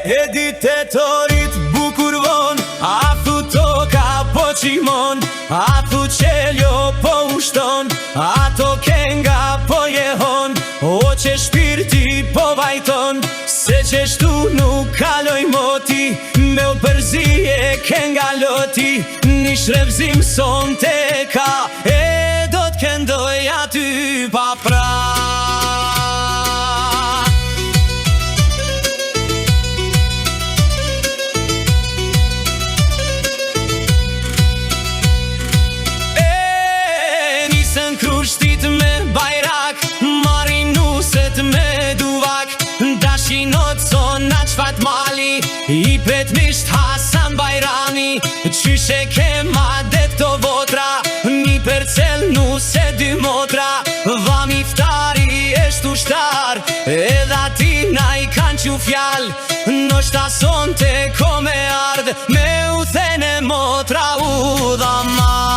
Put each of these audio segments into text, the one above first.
Editetorit bukur von, a thu toka po qimon, a thu qeljo po ushton, ato kenga po jehon, o që shpirti po vajton, se që shtu nuk kaloj moti, me u përzi e kenga loti, një shrevzim son te ka, e do t'kendoj aty pa pra. Krushtit me bajrak, marin nuset me duvak, dashinot son na qfat mali, i pet misht Hasan Bajrami, qyshe kema det këto votra, një percel nuse dy motra, vam iftari eshtu shtar, edha ti na i kan qu fjal, no shta son te ko me ard, me u thene motra u dha mal.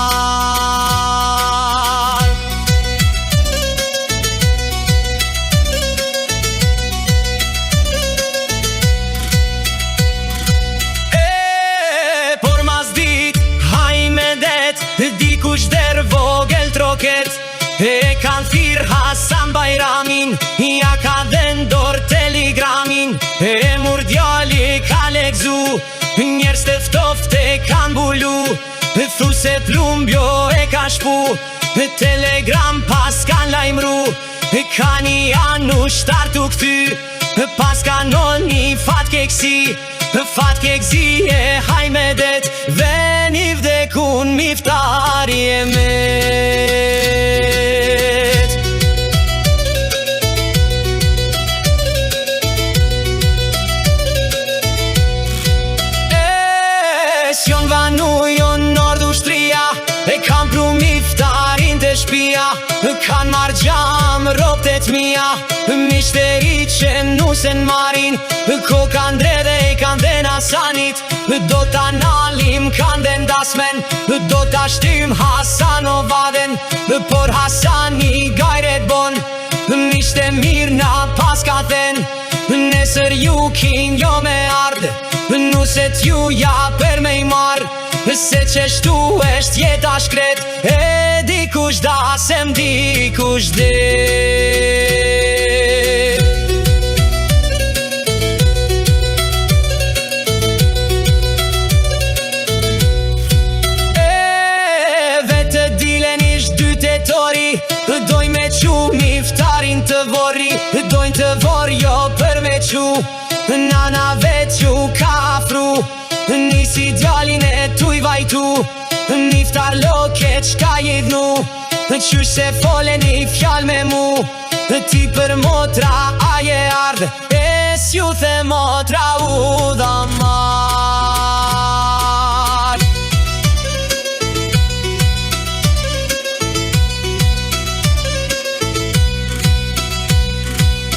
Dikush der vogel troket, e kan thirr Hasan Bajramin, ja ka dhen dor telegramin, e mur djali ka lekzu, njerës të ftoft e kan bulu, thu se t'lumbjo e ka shpu, telegram pas kan lajmru, ka një anu shtar t'u kthy, pas ka non një fatke kësi, fatke këzi e Hajmedet, veni vdekun miftari e met. S'jon vanu, jon nord ushtria, e kam pru miftarin të shpia, kan mar gjam roptet mia, mishteri që nusen marin, ko kan dre dhe i kan dhe Hasanit, do ta nalim kan dhe ndasmen, do ta shtim Hasan o vaden, por Hasani gajret bon, mishte mirë na pas ka then, nesër ju kin jo me ard, nuset ju ja per me i mar, se që shtu esht jeta shkret, e dikush da sem dikush dit. Dojnë me qu miftarin të vorri, dojnë të vorjo për me qu, nana vet qu ka afru, nisi djalin e tuj vajtu, miftar loket qka jedhnu, qysh se fole një fjal me mu, ti për motra aje ard, e s'ju the motra u dha mar.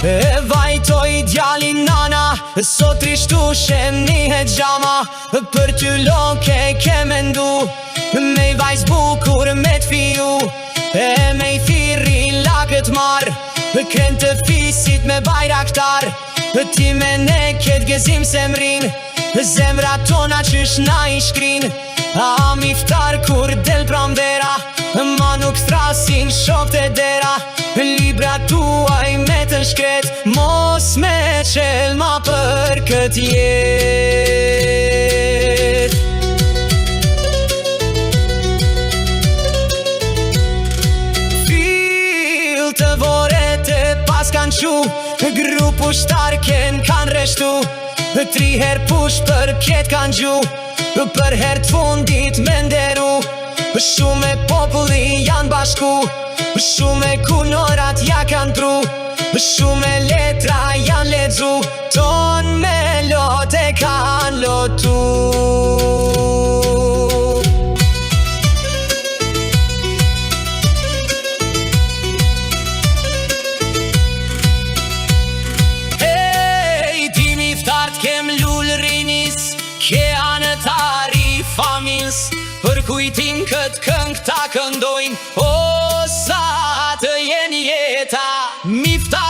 E vajtoj djalin nana, sot rishtu shem një gjama, për ty loke ke mendu, me i vajz bukur me t'fiju, e me i thiri lakët mar, kren të fisit me bajraktar, ti me ne ket gëzim semrin, zemra tona qysh na i shkrin, a miftar kur del pramdera, ma nuk thrasin shok të dera, libra tuaj me të shkret, mos me qel ma për kët jet. Fil të voret e pas kan qu, grupu shtarken kan reshtu, 3 her push për pjet kan gju, për her t'fundit me nderu, shume populli janë bashku, shume kunorat ja kan pru, shume letra janë ledzu, ton me lote kan lotu. Hey, ti miftart kem lull rinis, ke anëtari famils, për kujtim këtë këng ta këndojnë, o sa të jen jeta, miftar